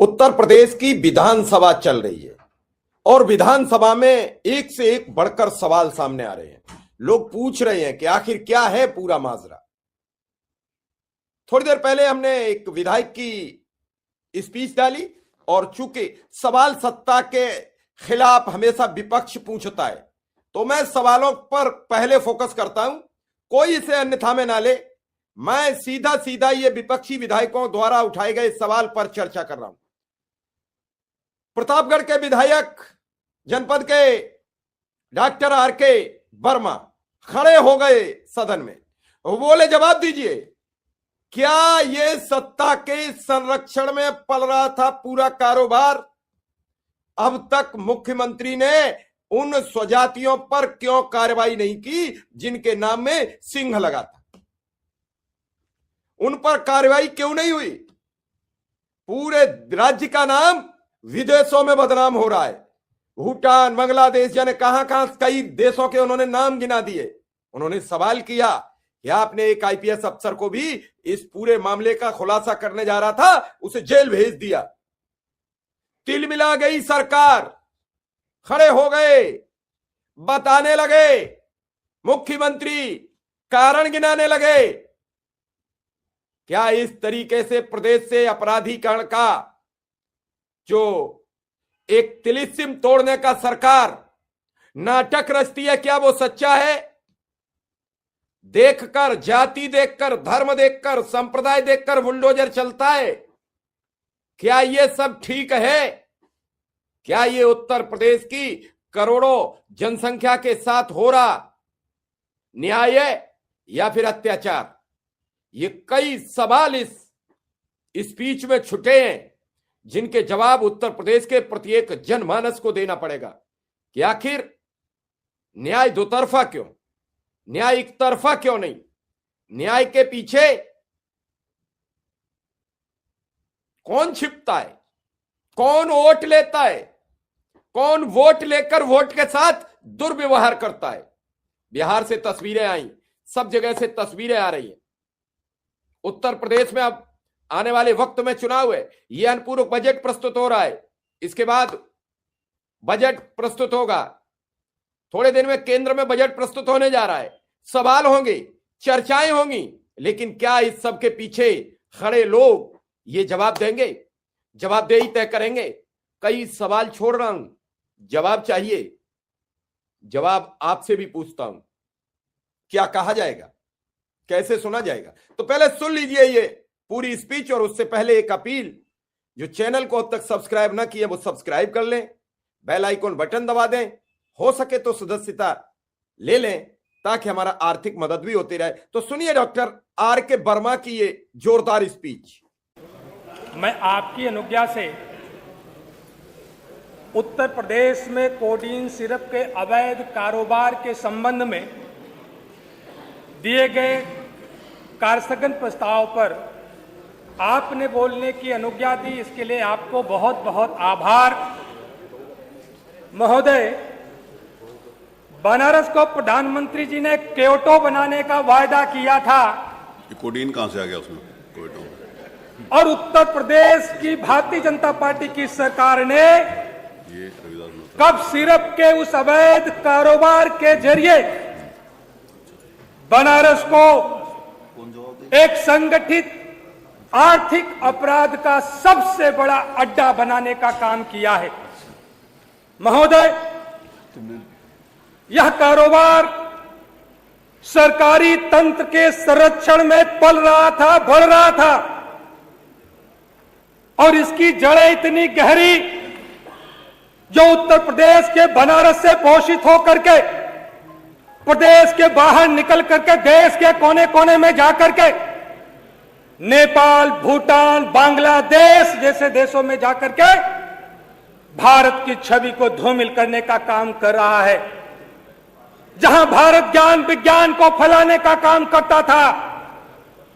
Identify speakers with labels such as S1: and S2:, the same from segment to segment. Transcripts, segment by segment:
S1: उत्तर प्रदेश की विधानसभा चल रही है और विधानसभा में एक से एक बढ़कर सवाल सामने आ रहे हैं। लोग पूछ रहे हैं कि आखिर क्या है पूरा माजरा। थोड़ी देर पहले हमने एक विधायक की स्पीच डाली और चूंकि सवाल सत्ता के खिलाफ हमेशा विपक्ष पूछता है तो मैं सवालों पर पहले फोकस करता हूं, कोई इसे अन्यथा में ना ले। मैं सीधा सीधा ये विपक्षी विधायकों द्वारा उठाए गए सवाल पर चर्चा कर रहा हूं। प्रतापगढ़ के विधायक जनपद के डॉक्टर आर.के. वर्मा खड़े हो गए सदन में, वो बोले जवाब दीजिए, क्या ये सत्ता के संरक्षण में पल रहा था पूरा कारोबार? अब तक मुख्यमंत्री ने उन स्वजातियों पर क्यों कार्रवाई नहीं की जिनके नाम में सिंह लगा था? उन पर कार्रवाई क्यों नहीं हुई? पूरे राज्य का नाम विदेशों में बदनाम हो रहा है। भूटान, बांग्लादेश, जाने कहां कहां कई देशों के उन्होंने नाम गिना दिए। उन्होंने सवाल किया कि आपने एक आईपीएस अफसर को भी इस पूरे मामले का खुलासा करने जा रहा था, उसे जेल भेज दिया। तिलमिला गई सरकार, खड़े हो गए, बताने लगे, मुख्यमंत्री कारण गिनाने लगे। क्या इस तरीके से प्रदेश से अपराधीकरण का जो एक तिलिस्म तोड़ने का सरकार नाटक रचती है, क्या वो सच्चा है? देखकर, जाति देखकर, धर्म देखकर, संप्रदाय देखकर बुलडोजर चलता है। क्या ये सब ठीक है? क्या ये उत्तर प्रदेश की करोड़ों जनसंख्या के साथ हो रहा न्याय है या फिर अत्याचार? ये कई सवाल इस स्पीच में छुटे हैं जिनके जवाब उत्तर प्रदेश के प्रत्येक जनमानस को देना पड़ेगा कि आखिर न्याय दो तरफा क्यों, न्याय एक तरफा क्यों नहीं? न्याय के पीछे कौन छिपता है? कौन वोट लेता है? कौन वोट लेकर वोट के साथ दुर्व्यवहार करता है? बिहार से तस्वीरें आई, सब जगह से तस्वीरें आ रही हैं। उत्तर प्रदेश में अब आने वाले वक्त में चुनाव है, यह अनुपूरक बजट प्रस्तुत हो रहा है, इसके बाद बजट प्रस्तुत होगा, थोड़े दिन में केंद्र में बजट प्रस्तुत होने जा रहा है। सवाल होंगे, चर्चाएं होंगी, लेकिन क्या इस सब के पीछे खड़े लोग ये जवाब देंगे? जवाबदेही तय करेंगे? कई सवाल छोड़ रहा हूं, जवाब चाहिए। जवाब आपसे भी पूछता हूं, क्या कहा जाएगा, कैसे सुना जाएगा? तो पहले सुन लीजिए ये पूरी स्पीच, और उससे पहले एक अपील, जो चैनल को अब तक सब्सक्राइब ना किया वो सब्सक्राइब कर लें, बेल आइकन बटन दबा दें, हो सके तो सदस्यता ले लें ताकि हमारा आर्थिक मदद भी होती रहे। तो सुनिए डॉक्टर आर.के. वर्मा की ये जोरदार स्पीच।
S2: मैं आपकी अनुज्ञा से उत्तर प्रदेश में कोडीन सिरप के अवैध कारोबार के संबंध में दिए गए कार्यस्थगन प्रस्ताव पर आपने बोलने की अनुज्ञा दी, इसके लिए आपको बहुत बहुत आभार। महोदय, बनारस को प्रधानमंत्री जी ने क्योटो बनाने का वायदा किया था।
S3: कोडीन कहां से आ गया उसमें? क्योटो।
S2: और उत्तर प्रदेश की भारतीय जनता पार्टी की सरकार ने कब सिरप के उस अवैध कारोबार के जरिए बनारस को एक संगठित आर्थिक अपराध का सबसे बड़ा अड्डा बनाने का काम किया है? महोदय, यह कारोबार सरकारी तंत्र के संरक्षण में पल रहा था, बढ़ रहा था, और इसकी जड़ें इतनी गहरी जो उत्तर प्रदेश के बनारस से पोषित होकर के प्रदेश के बाहर निकल करके देश के कोने कोने में जाकर के नेपाल, भूटान, बांग्लादेश जैसे देशों में जाकर के भारत की छवि को धूमिल करने का काम कर रहा है। जहां भारत ज्ञान विज्ञान को फैलाने का काम करता था,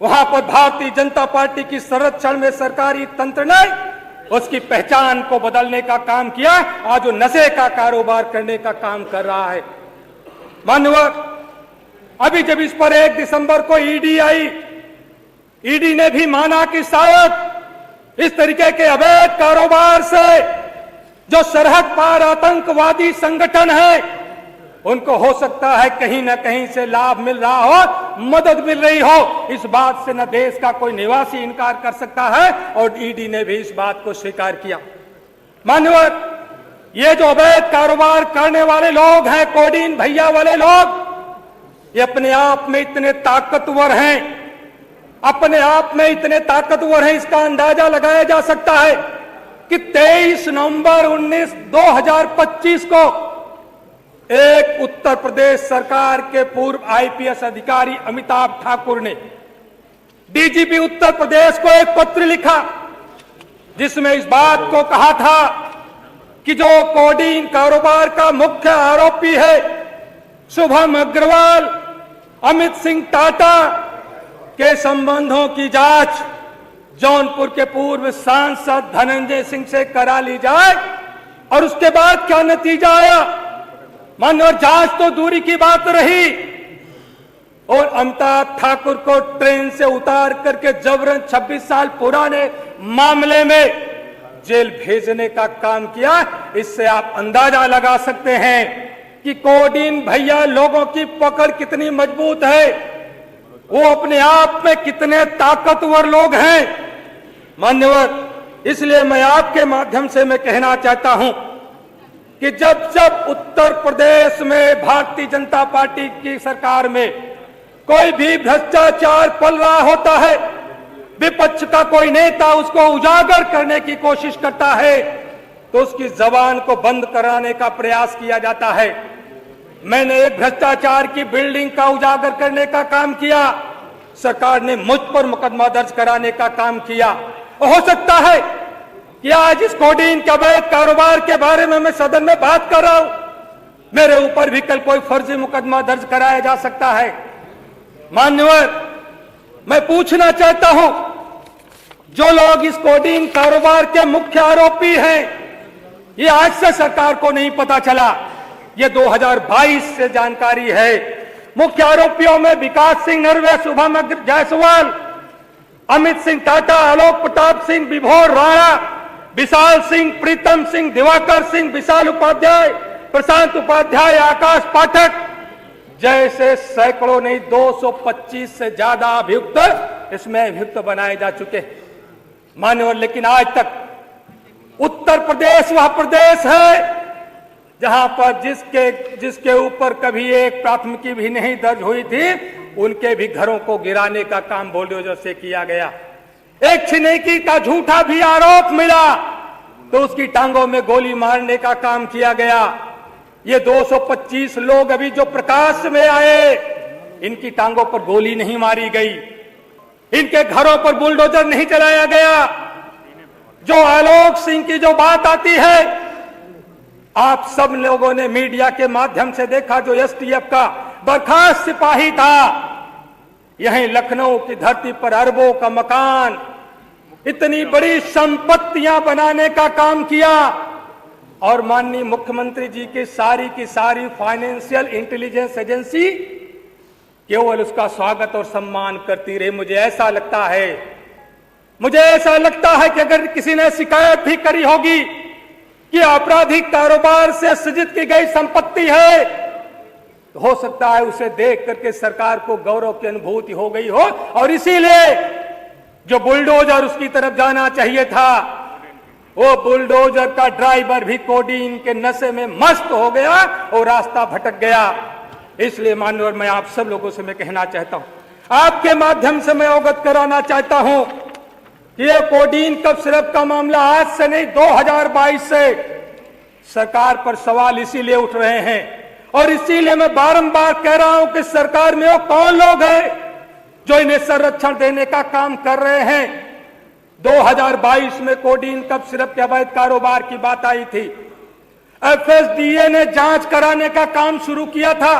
S2: वहां पर भारतीय जनता पार्टी की संरक्षण में सरकारी तंत्र ने उसकी पहचान को बदलने का काम किया। आज जो नशे का कारोबार करने का काम कर रहा है। माननीय, अभी जब इस पर 1 दिसंबर को ईडी आई, ईडी ने भी माना कि शायद इस तरीके के अवैध कारोबार से जो सरहद पार आतंकवादी संगठन है, उनको हो सकता है कहीं ना कहीं से लाभ मिल रहा हो, मदद मिल रही हो। इस बात से न देश का कोई निवासी इनकार कर सकता है और ईडी ने भी इस बात को स्वीकार किया। मान्यवर, ये जो अवैध कारोबार करने वाले लोग हैं, कोडीन भैया वाले लोग, ये अपने आप में इतने ताकतवर हैं, अपने आप में इतने ताकतवर हैं, इसका अंदाजा लगाया जा सकता है कि 23 नवंबर 2025 को एक उत्तर प्रदेश सरकार के पूर्व आईपीएस अधिकारी अमिताभ ठाकुर ने डीजीपी उत्तर प्रदेश को एक पत्र लिखा, जिसमें इस बात को कहा था कि जो कोडीन कारोबार का मुख्य आरोपी है शुभम अग्रवाल, अमित सिंह टाटा के संबंधों की जांच जौनपुर के पूर्व सांसद धनंजय सिंह से करा ली जाए। और उसके बाद क्या नतीजा आया? मानव जांच तो दूरी की बात रही और अमिताभ ठाकुर को ट्रेन से उतार करके जबरन 26 साल पुराने मामले में जेल भेजने का काम किया। इससे आप अंदाजा लगा सकते हैं कि कोडीन भैया लोगों की पकड़ कितनी मजबूत है, वो अपने आप में कितने ताकतवर लोग हैं। मान्यवर, इसलिए मैं आपके माध्यम से मैं कहना चाहता हूं कि जब जब उत्तर प्रदेश में भारतीय जनता पार्टी की सरकार में कोई भी भ्रष्टाचार पल रहा होता है, विपक्ष का कोई नेता उसको उजागर करने की कोशिश करता है तो उसकी जबान को बंद कराने का प्रयास किया जाता है। मैंने एक भ्रष्टाचार की बिल्डिंग का उजागर करने का काम किया, सरकार ने मुझ पर मुकदमा दर्ज कराने का काम किया। हो सकता है कि आज इस कोडीन के अवैध कारोबार के बारे में मैं सदन में बात कर रहा हूं, मेरे ऊपर भी कल कोई फर्जी मुकदमा दर्ज कराया जा सकता है। मान्यवर, मैं पूछना चाहता हूं, जो लोग इस कोडीन कारोबार के मुख्य आरोपी हैं, ये आज से सरकार को नहीं पता चला, ये 2022 से जानकारी है। मुख्य आरोपियों में विकास सिंह नरवे, शुभम जायसवाल, अमित सिंह टाटा, आलोक प्रताप सिंह, विभोर राणा, विशाल सिंह, प्रीतम सिंह, दिवाकर सिंह, विशाल उपाध्याय, प्रशांत उपाध्याय, आकाश पाठक जैसे सैकड़ों नहीं 225 से ज्यादा अभियुक्त इसमें अभियुक्त बनाए जा चुके। मान्यवर, लेकिन आज तक उत्तर प्रदेश वह प्रदेश है जहां पर जिसके ऊपर कभी एक प्राथमिकी भी नहीं दर्ज हुई थी, उनके भी घरों को गिराने का काम बुलडोजर से किया गया। एक छिनेकी का झूठा भी आरोप मिला तो उसकी टांगों में गोली मारने का काम किया गया। ये 225 लोग अभी जो प्रकाश में आए, इनकी टांगों पर गोली नहीं मारी गई, इनके घरों पर बुलडोजर नहीं चलाया गया। जो आलोक सिंह की जो बात आती है, आप सब लोगों ने मीडिया के माध्यम से देखा, जो एसटीएफ का बर्खास्त सिपाही था, यहीं लखनऊ की धरती पर अरबों का मकान, इतनी बड़ी संपत्तियां बनाने का काम किया और माननीय मुख्यमंत्री जी की सारी फाइनेंशियल इंटेलिजेंस एजेंसी केवल उसका स्वागत और सम्मान करती रही। मुझे ऐसा लगता है कि अगर किसी ने शिकायत भी करी होगी कि आपराधिक कारोबार से सृजित की गई संपत्ति है, तो हो सकता है उसे देख करके सरकार को गौरव की अनुभूति हो गई हो और इसीलिए जो बुलडोजर उसकी तरफ जाना चाहिए था, वो बुलडोजर का ड्राइवर भी कोडीन के नशे में मस्त हो गया और रास्ता भटक गया। इसलिए माननीय, मैं आप सब लोगों से मैं कहना चाहता हूं, आपके माध्यम से मैं अवगत कराना चाहता हूं कि ये कोडीन कप सिरप का मामला आज से नहीं 2022 से सरकार पर सवाल इसीलिए उठ रहे हैं और इसीलिए मैं बारंबार कह रहा हूं कि सरकार में वो कौन लोग हैं जो इन्हें संरक्षण देने का काम कर रहे हैं। 2022 में कोडीन कप सिरप के अवैध कारोबार की बात आई थी, एफएसडीए ने जांच कराने का काम शुरू किया था।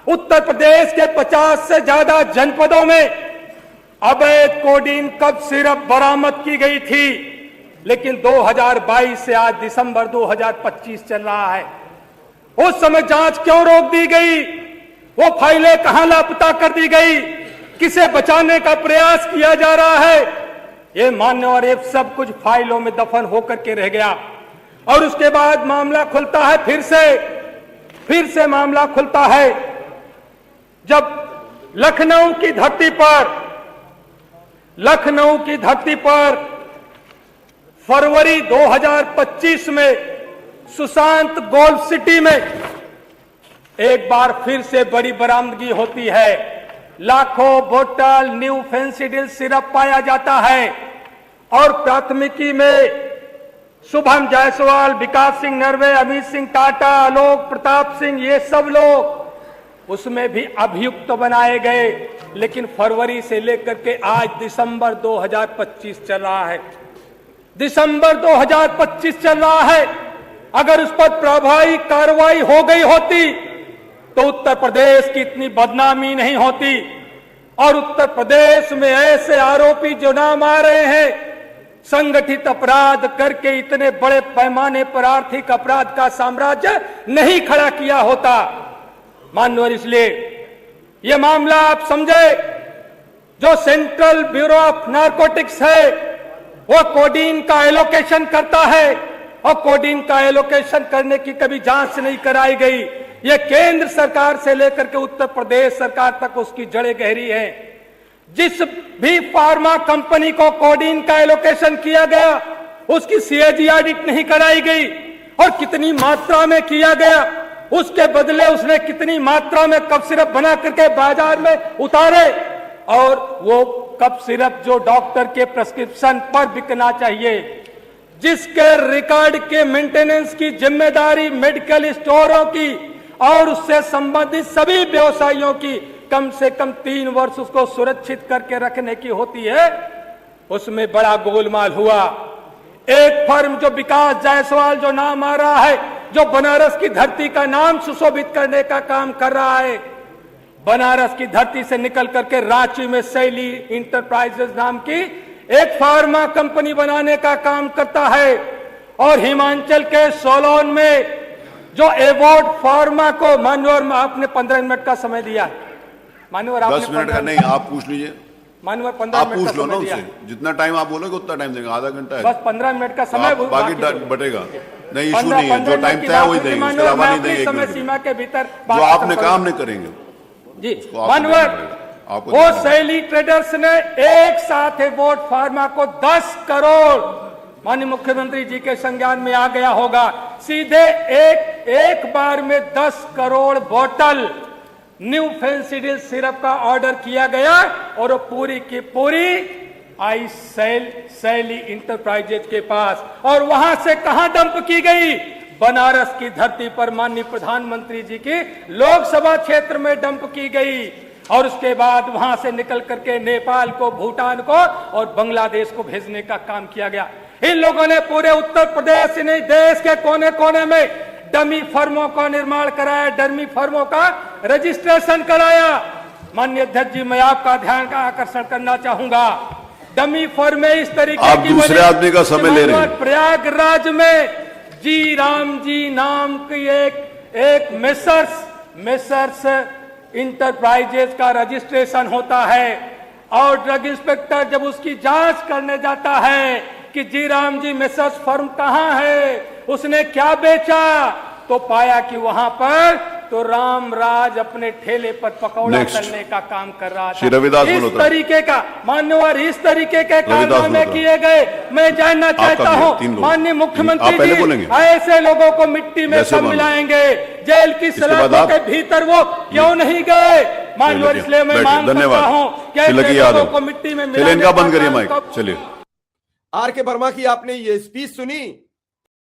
S2: उत्तर प्रदेश के 50 से ज्यादा जनपदों में अवैध कोडीन कप सिरप बरामद की गई थी, लेकिन 2022 से आज दिसंबर 2025 चल रहा है। उस समय जांच क्यों रोक दी गई? वो फाइलें कहां लापता कर दी गई? किसे बचाने का प्रयास किया जा रहा है? ये मान्यवर ये सब कुछ फाइलों में दफन होकर के रह गया। और उसके बाद मामला खुलता है, फिर से मामला खुलता है जब लखनऊ की धरती पर फरवरी 2025 में सुशांत गोल्फ सिटी में एक बार फिर से बड़ी बरामदगी होती है। लाखों बोतल न्यू फेंसिडिल सिरप पाया जाता है और प्राथमिकी में शुभम जायसवाल, विकास सिंह नरवे, अमित सिंह टाटा, आलोक प्रताप सिंह, ये सब लोग उसमें भी अभियुक्त बनाए गए। लेकिन फरवरी से लेकर के आज दिसंबर 2025 चल रहा है, दिसंबर 2025 चल रहा है। अगर उस पर प्रभावी कार्रवाई हो गई होती तो उत्तर प्रदेश की इतनी बदनामी नहीं होती। और उत्तर प्रदेश में ऐसे आरोपी जो नाम आ रहे हैं, संगठित अपराध करके इतने बड़े पैमाने पर आर्थिक अपराध का साम्राज्य नहीं खड़ा किया होता। माननीय, इसलिए यह मामला आप समझे, जो सेंट्रल ब्यूरो ऑफ नारकोटिक्स है वो कोडीन का एलोकेशन करता है और कोडीन का एलोकेशन करने की कभी जांच नहीं कराई गई। ये केंद्र सरकार से लेकर के उत्तर प्रदेश सरकार तक उसकी जड़ें गहरी हैं। जिस भी फार्मा कंपनी को कोडीन का एलोकेशन किया गया उसकी सीएजी ऑडिट नहीं कराई गई और कितनी मात्रा में किया गया, उसके बदले उसने कितनी मात्रा में कफ सिरप बना करके बाजार में उतारे। और वो कफ सिरप जो डॉक्टर के प्रिस्क्रिप्शन पर बिकना चाहिए, जिसके रिकॉर्ड के मेंटेनेंस की जिम्मेदारी मेडिकल स्टोरों की और उससे संबंधित सभी व्यवसायियों की, कम से कम 3 वर्ष उसको सुरक्षित करके रखने की होती है, उसमें बड़ा गोलमाल हुआ। एक फर्म जो विकास जायसवाल जो नाम आ रहा है, जो बनारस की धरती का नाम सुशोभित करने का काम कर रहा है, बनारस की धरती से निकल करके रांची में शैली इंटरप्राइजेज नाम की एक फार्मा कंपनी बनाने का काम करता है। और हिमाचल के सोलन में जो एवॉर्ड फार्मा को, मान्यवर आपने 15 मिनट का समय दिया है, मान्यवर
S3: 10 मिनट का नहीं, आप पूछ लीजिए।
S2: मान्यवर 15
S3: आप
S2: मिनट
S3: पूछ
S2: का
S3: लो ना
S2: समय दिया,
S3: उससे, जितना टाइम आप बोलोगे उतना टाइम देंगे, आधा घंटा है
S2: बस 15 मिनट का समय,
S3: बाकी बटेगा नहीं, इशू नहीं है। जो टाइम तय वही देंगे, उसके अलावा नहीं देंगे।
S2: समय सीमा के भीतर
S3: जो आपने काम नहीं करेंगे
S2: जी। मान्यवर, वो शैली ट्रेडर्स ने एक साथ एवॉर्ड फार्मा को 10 करोड़, माननीय मुख्यमंत्री जी के संज्ञान में आ गया होगा, सीधे एक बार में 10 करोड़ बोतल न्यू फेंसिडिल सिरप का ऑर्डर किया गया और वो पूरी की पूरी आई शैली इंटरप्राइजेज के पास। और वहां से कहां डंप की गई? बनारस की धरती पर माननीय प्रधानमंत्री जी की लोकसभा क्षेत्र में डंप की गई। और उसके बाद वहां से निकल करके नेपाल को, भूटान को और बांग्लादेश को भेजने का काम किया गया। इन लोगों ने पूरे उत्तर प्रदेश नहीं, देश के कोने कोने में डमी फर्मों का निर्माण कराया, डमी फर्मों का रजिस्ट्रेशन कराया। माननीय अध्यक्ष जी, मैं आपका ध्यान का आकर्षण करना चाहूंगा, डमी फर्में इस तरीके
S3: आप दूसरे आदमी का समय ले रहे हैं।
S2: प्रयागराज में जी राम जी नाम की एक मेसर्स इंटरप्राइजेज का रजिस्ट्रेशन होता है और ड्रग इंस्पेक्टर जब उसकी जांच करने जाता है कि जी राम जी मेसर्स फर्म कहां है, उसने क्या बेचा, तो पाया कि वहां पर तो रामराज अपने ठेले पर पकौड़ा तलने का काम कर रहा था। इस तरीके का मान्यवर, इस तरीके के कारनामे किए गए। मैं जानना चाहता हूं माननीय मुख्यमंत्री जी, ऐसे लोगों को मिट्टी में सब मिलाएंगे, जेल की सलाखों के भीतर वो क्यों नहीं गए? मान्यवर, इसलिए मैं मांग करता हूं कि ऐसे लोगों को मिट्टी में मिलाने का
S3: बंद करिए माइक। चलिए,
S1: आर के वर्मा की आपने ये स्पीच सुनी,